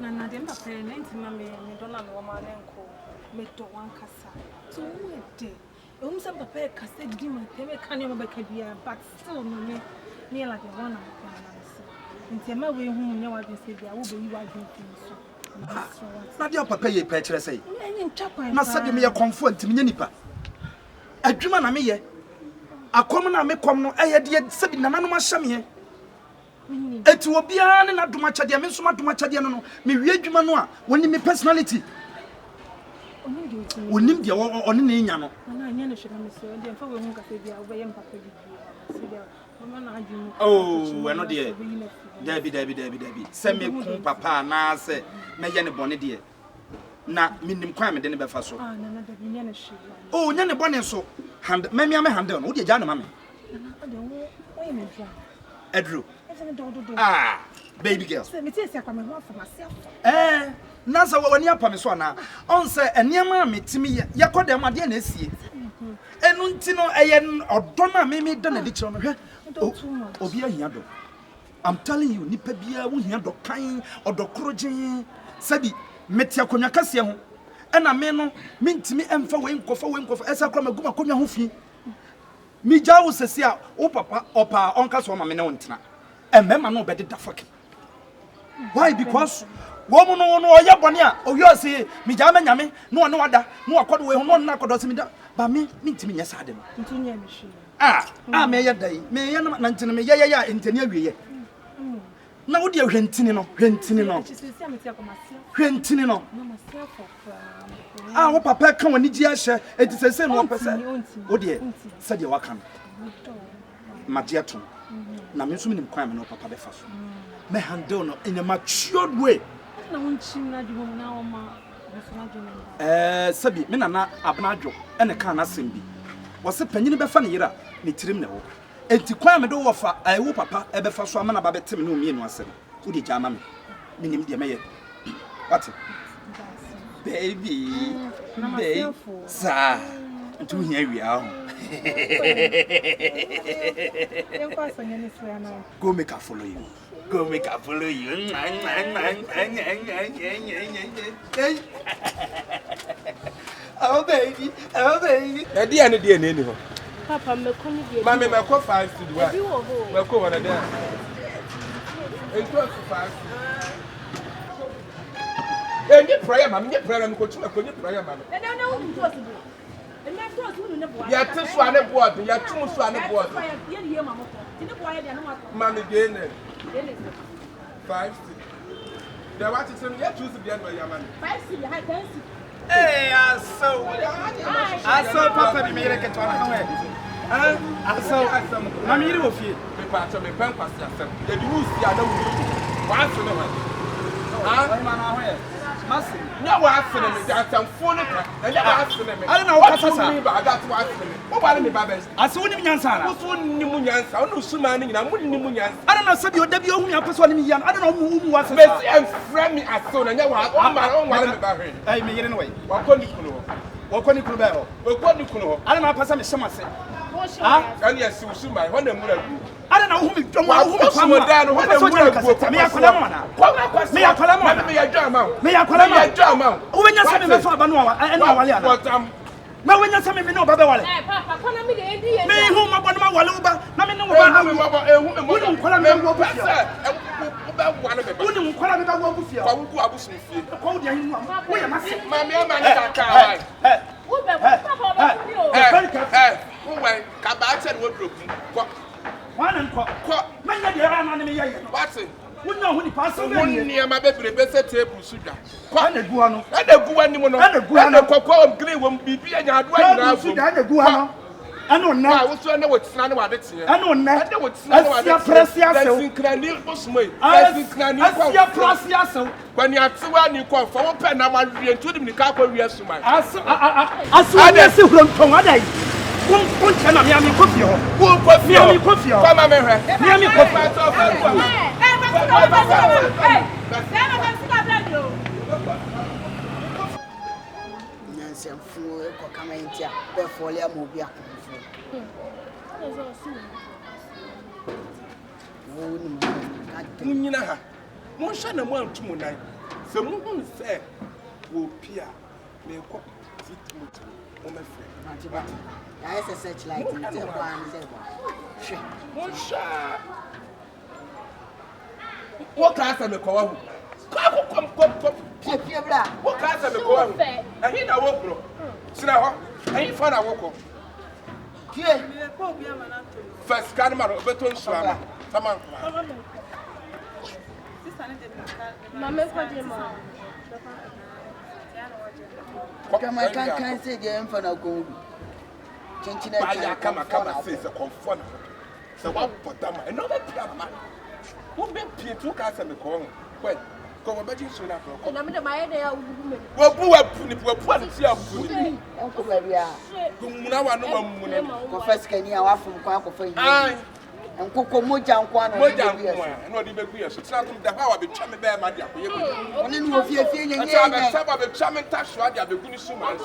na dem papa na ntima me don na wo ma na nko me do wan kasa so we dey some papa kasa di ma teme kan yo ba ka bia but still no me like one am ntima we hu nya wa be se bia wo be yi wa dun so na dia papa ye pa kire sei na sabe me ye Okomfo ntimi nya nipa adwuma na me ye akom na me kom no eye de sabe nananom ahyame eti obia ne na doma kyade me nso ma doma kyade no me wie adwuma no a woni me personality onim dia oni ne nya no na nya ne hwe me so de fa we hu ka bia wo be ye papa bi bia oh we no de Debbie se me kun papa na se me ye ne bone de na minim kwan me de ne be fa so na Debbie nya ne hwe oh nya ne bone so hand me handle no wo de gya na ma me na de wo me dra Edru baby girl se me tese akwa me ho afa myself na sa wani apa me so na on se eniema metimi yekodem ade na esie enu ntino eye odo na me da na di kiro no hwe obi ahia do I'm telling you nipa bia wo hia do kan odo kroje sabi metia konwa kase ho ena me no mentimi emfa we nkofa esa kra maguma konwa ho fi mi jawo sesi a o papa opa onka so ma me ne wontina emema no obede da fuck why because woman no oya bone a oyo se mi ja ma nyame no one wada no akodo we ho no na akodo se mi da ba me ntimi nya sade no ntunya me hwe me ya dai me ya na ntini me ya ntini awiye na wo de hwentini no wo papa ka woni gi ahye enti sese no pese wo de se de waka no magia to na me nso minim kwan me no papa be fa so me handle no in a matured way na wonchim na de ho na wo ma sabi me nana abnadwo ene ka na sembi wo se panyini be fa ne yira ne tirim ne wo enti kwan me do wo fa wo papa e be fa so ama na ba betem ne omie no asem wo de jama me minim de meye what baby sa ntu hia wi a ho go make her follow you oh baby dia ne dia ne ni ho papa me ko ni dia mama me ko 5 to do wa me ko wana dia any prayer mama any prayer me ko chuma ko any prayer mama na wo to so do e me to so no bo ya te so ane board ya tum so ane board ya ye mama ko ti ne bo ya dia no ma mama de ne 5 they want to say ya choose the end ya mama 5 high 10 hey aso papa bi me yere ke to na we aso mama yiri wo fie me pa to me pen kwase asem ya di wu si ada wu wa so ne ho ma na ho ye masi nya wa asene me da tamfo ne ka nya wa asene me ale na wo kasa sa ba da to asene wo ba me ba be aso woni nyansa na wo so ni mu nyansa wo su ma ne nyina mu ni mu nyansa ale na sabi oda bi ohun apeso ne mi ya ale na wo mu wa sa me si am frame me aso na nya wa o ma me ba hwe ai me yire ne wai wa ko ni kuno ba ho wo ko ni kuno ho ale na apasa me shemase ani asi wo su ma ho na mura gu ale na wo hu mi dwom wo hu mi kwa mo da no ho na mura gu me ya kola mo na me ya kola mo me ya dwa ma me ya kola mo me ya dwa ma wo benya sa me be fa ba no wa ena wale ana ma wenya sa me no ba be wale papa ko na me de edi ye me hu ma bo no ma wale wo ba na me no wo ba na me mo ehu me mo wo kola me wo bu fia wo ba wale me ba wo ni kola me ba wo bu fia ko wo abusu fie ko wo de hin wo ya ma se ma me ma ni ka ka wo be papa ba ni o wo we ka ba che wo dropu ko wana nko ma nya de ra na me ye no what wonna hu ni paso be ni wonni ama bebre be se table suda kwa na gu ano na gu wani mo no na kokko green wo bibi anya ado anyina afu suda na gu ano ano na wa wo so na wotsina na wade tie ano na na wotsina na wade presia so sinkrani osmoi sinkrani asia presia so kwani atwa ni ko fa wo pe na ma wie ntudim ni ka kwa wie sumai asu ade si hronton adai kun chana mi ami kofi ho wo kofi ho mi kofi ho kwa ma me hwe mi ami kofi Nyansemfu ko kama ntia be fole amobi akonfo munyina ha mo hwa na mo antumu nan So who say will peer me cop on my friend. I have a search light in the one. What class am I call? Come. What class am I call? I hear a walk, bro. Sina, I ain't fun a walk. First, Canmar, Beton Swammer. Come on. I can't say the infant of gold. Kyinkyinga come say a confirm. So what put them another man? Who been Pierre two cars and the corn? Well, come on, but you soon after. And I'm the my idea. Well, who are putting it? Uncle Maria. Now I know Confess Kenya from Quack for you. And Coco Moja and Quan, no, the baby, so tell them the how I be charming bear, my dear. Only if you're feeling a charming touch, I have a good summon.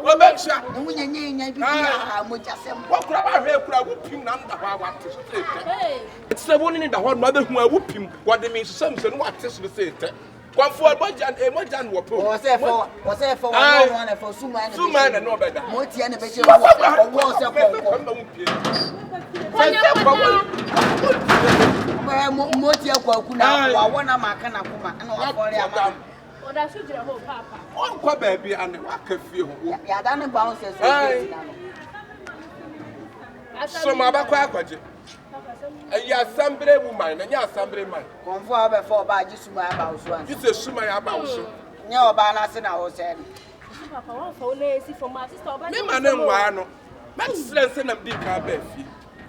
Well, that's and when you're near, how much I said, what could I have whooping under what to say? It's the one in the whole mother who are whooping what they mean to something what this will say. One for a budget and a Mojan will put. Was there for one for Suman and no better. Moti and a picture was a Motia Kwakuna, one of my Kanakuma, and all for them. Or that should have whole papa. One baby and a walk of you. Yeah, done bounces. So, my back. Ya somebody woman, and ya somebody man. Conform before by just my house one. You say, Suma about you. No, Banas and I was saying. Papa, one for lazy for my sister. Me, my name, Wano. Max Lenson of Dick Abbey.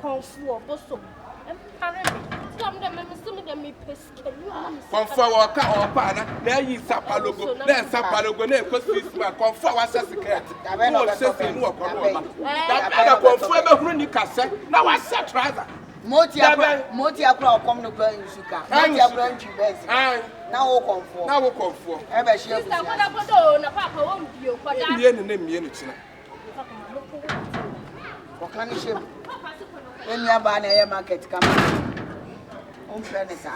Conform, Bosom. And parent. Some them and some of them me pesque. Conform or partner, there is Sapalogo, there's Sapalogo, because this man conform was a secret. I will say, no, I conform a running cassette. Now I said, rather. Motia come to burn you, Suka. Motia burn you, Bessie. Now, Okomfo. Now, Okomfo. Ever she has Papa won't be your name. What can you show? When you are buying a market coming. On Furnace.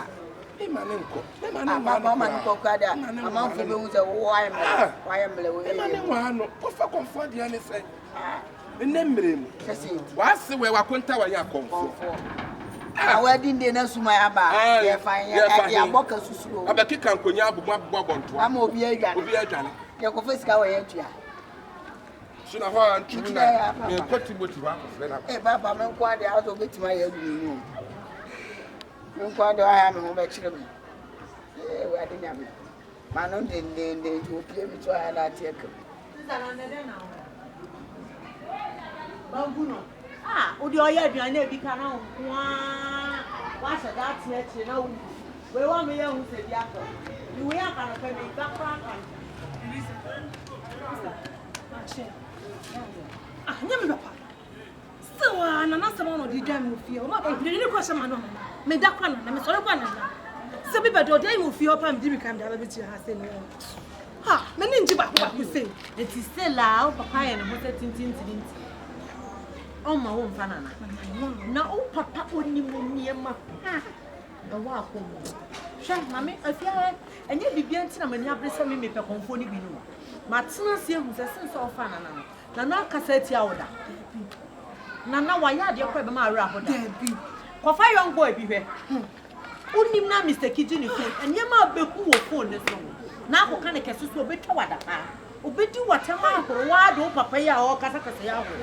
Mamma Cocada, a month ago was a wire blue. What comfort the other side? Remember him. What's the way I couldn't tell you come for? I wedding dinner to my abba. Yeah, fine. Yeah, Boca Susu. I'm a kick and cognac, Bob on to. I'm Obiagan. Your confess away at you. Soon I want to put him with you. Eh, Papa, I'm quite out of it. My room. I am home at children. I didn't have it. Manon didn't to appear with I had take him. Odi oya aduane e bi ka na wa sha that here na we wa me ya hu se bi aka ni we aka na pe me ba kra aka nyame papa so na na sama no di dam no fie o ma e ni ko shama no me da kwa na me so kwa na se bi bedo dey mo fie o pa me di bi kam da ba bi ti ha se no ha me ni nji ba ko se it is still la o papa ye no ho se tintin. Oh, my own banana. Now, Papa only Muniema. The walk home. Shall Mammy, if you had, and you began to me, have this me per conform you. Martina here was a sense of fun. Nana cassette yawda. Nana, why are you quite my rapper? What fire young boy be here? Only now, Mr. Kitchen, and your mother who will phone this one. Now, what kind of cases will be toward Obedi watama ko wa do papa ya o kasa ya ho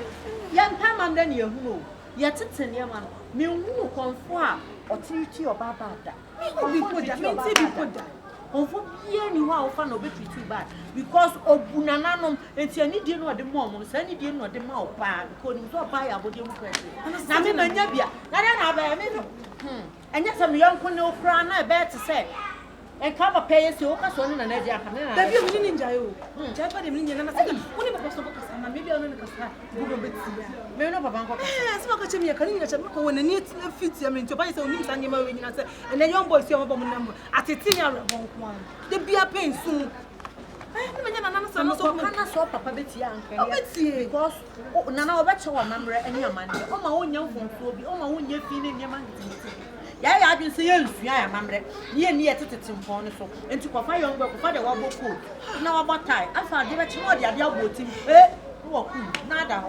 ya npa mam da ne ehunu ya tete ne ma me hu konfo a otiriti obaba da bi poda me ti bi poda konfo bia ni ho a ofa na obetiti bad because obunananom enti ani die no de mo mo sa ni die no de ma o pa because ni so ba ya bodi mu kwese na me manya bia na ba me enya sam yonko ne okra na be te say and come up pay you on an edge. The view ninja, Japa de Minion, and I said, only because of Casana, maybe on the Casana, Google Bits. May not have yes, look at me, a Kyinkyinga when the need fits him into buy some news and then young boys, your number at a 10-year-old. The beer pain soon. Papa Betty, because Nana, I bet you remember any man. Oh, my own young folks will be on my own year feeling your man. Yeah, I've been saying, yeah, mamma. Near to Timpon, so, and to Papa Young, Father Waboko. Now about time. I found you at your boating. Eh? Nada.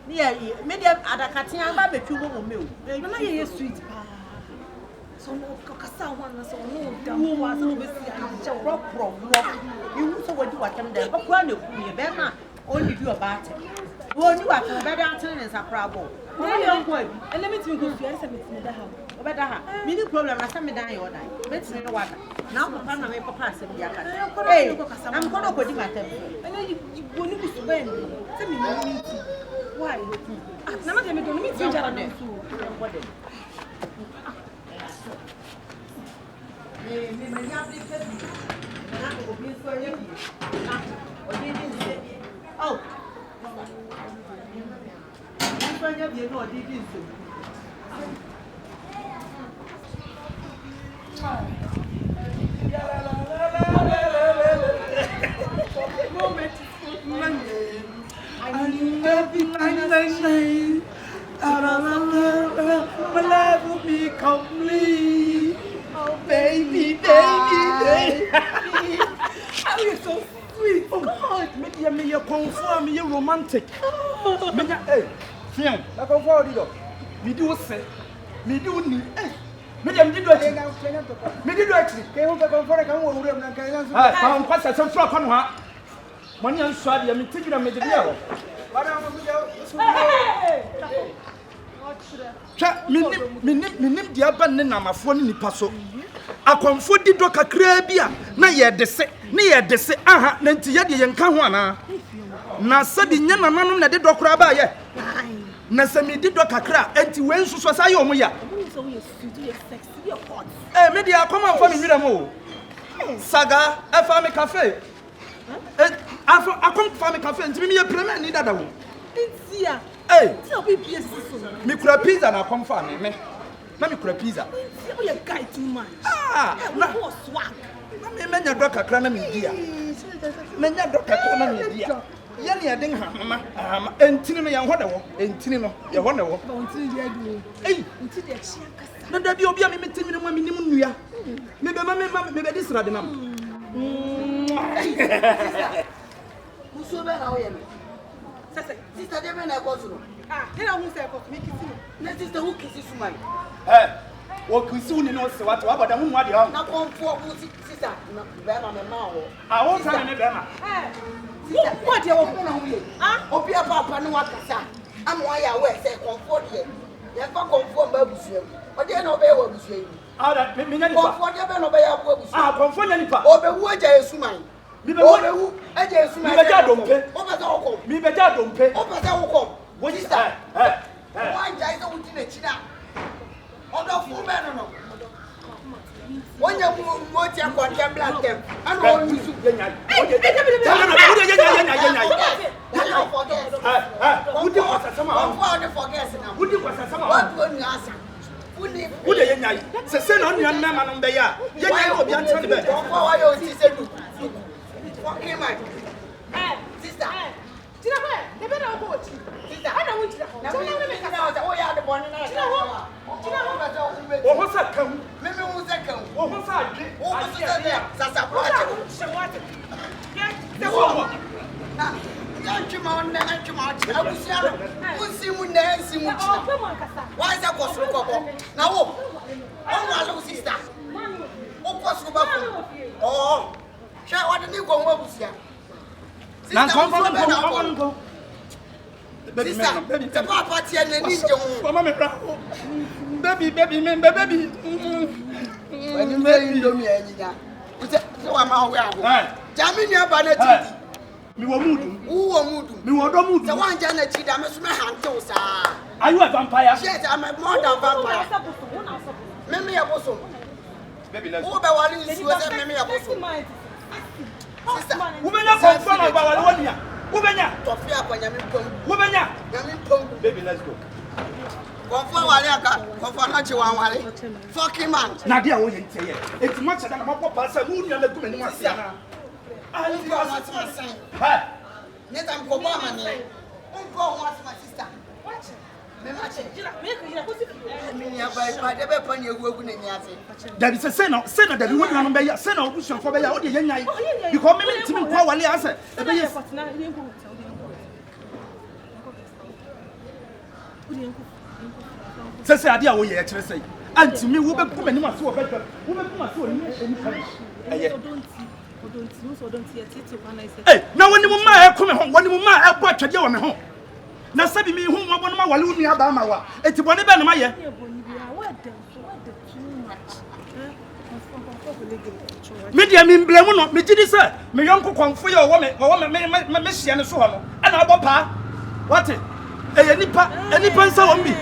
Near medium Adakatia, Baby, 2 more milk. You're sweet. So no Cacasa one, so no, was always rock. You also what you attend there. But one of you, Bema, only do about it. Well, you are better answering as a problem. And let me think of your better. Many problem, I send me down your night. Let's know what. Now, Papa, may Papa said, hey, I'm going to put him at them. And then you won't be spend. Tell me, why? None of them don't meet each other. Oh, you know, did you do? My life will be complete. Oh, baby. How are you so sweet? Oh, God. Me, you're confirmed, you're romantic. Hey, Fiam, I come forward. Me do say, me do need. Me did do it. Me did do it. Can you come for a come over? I'm passing some flock on her. Money and swag, I'm taking a medical. Minim dia ba ne namafo ne nipa so akonfo di do kakra bia na ye dese ne ye dese aha na nti ye de ye nka ho ana na sabi nya nananom na de do kora ba ye na sami di do kakra enti we nsuso sa ye omo ya me dia come for me wira mo saga afa me cafe afa akom fa me cafe enti me ye premier ni dada wo Intia. Hey, me kura pizza na come for me. Na me kura pizza. You a guy too much. Na swag. Na me menya do kakra na me dia. Menya do kakra na me dia. Ya ne den ha mama. Entini no ya ho da wo. Entini no ya ho na wo. Entini dia du. Ei, entini dia chia kasa. Na da bi obi a me metimi no ma me nim nua. Me be be disra de nam. Muso be na wo ye me. Sister, they may not go to. You know who said, make it see. Let sister who kisses my. What can soon know what about the woman? Now, come for sister, Bama, Mamma. I won't tell me, Bama. What you open on me? Opia Papa, no one can. I'm why I wear, say, comfort here. You have come for baby, but they know bear what you say. Ah, that means comfort you better obey our baby. Ah, comfort any part. Oh, the word is mine. Me be who? I just me be don't pay. Over the home. Me be don't pay. Over the home. What is that? Why jai so within a china? Odo fu be no. When you move your contemplate them. I know you should get nyai. Who do what some of forget now? Who do what some of what will you answer? Who dey nyai? Se no nua na ma no be ya. Ye nyai obi antan be. Why you say do? Okay, man. Sister. Tina where? They better go. Sister, I don't want to. Now we make us. Oh, yeah, the one. Tina what? Oh, what's that come? Maybe who's that come? Oh, what's that? Oh, what's that? Sasa project. Yeah. The what? Don't you mind? Don't you mind? I will see you. We'll see you next. Oh, come on, Kasa. Why is that possible? Now, oh, sister. Oh, possible. Oh. What did you go over here? Now come go. Sister, the papa and the baby. When you marry me, so I'm aware. Jamina Banati. Me were mood. Who are mood? Me were mood. The one Janet, I must my hand to, sir. Are you a vampire? Yes, I'm a more than vampire. Maybe a bosom. Baby, let's go. Who maybe a bosom. Sister, women are confirmed about one year. Women are baby, let's go. Fucking man. Nadia, it's much than a mop pass a moon and a good many. I want my son. Let them go, Mamma. Don't go, what's my sister? That is a sinner that you wouldn't remember your son or Bush for your young night. Because maybe Tim Powell answer. Says the idea we actually say. And to me, we will put many more so better. We will put my soul in hey, now when you might come home, when you might have bought your home. Now, sabi me whom one of my walloon Abama. It's one of them, my Media mean blame not me, sir. My uncle come for your woman, my messiah and so on. And our papa, what it? Any person on me.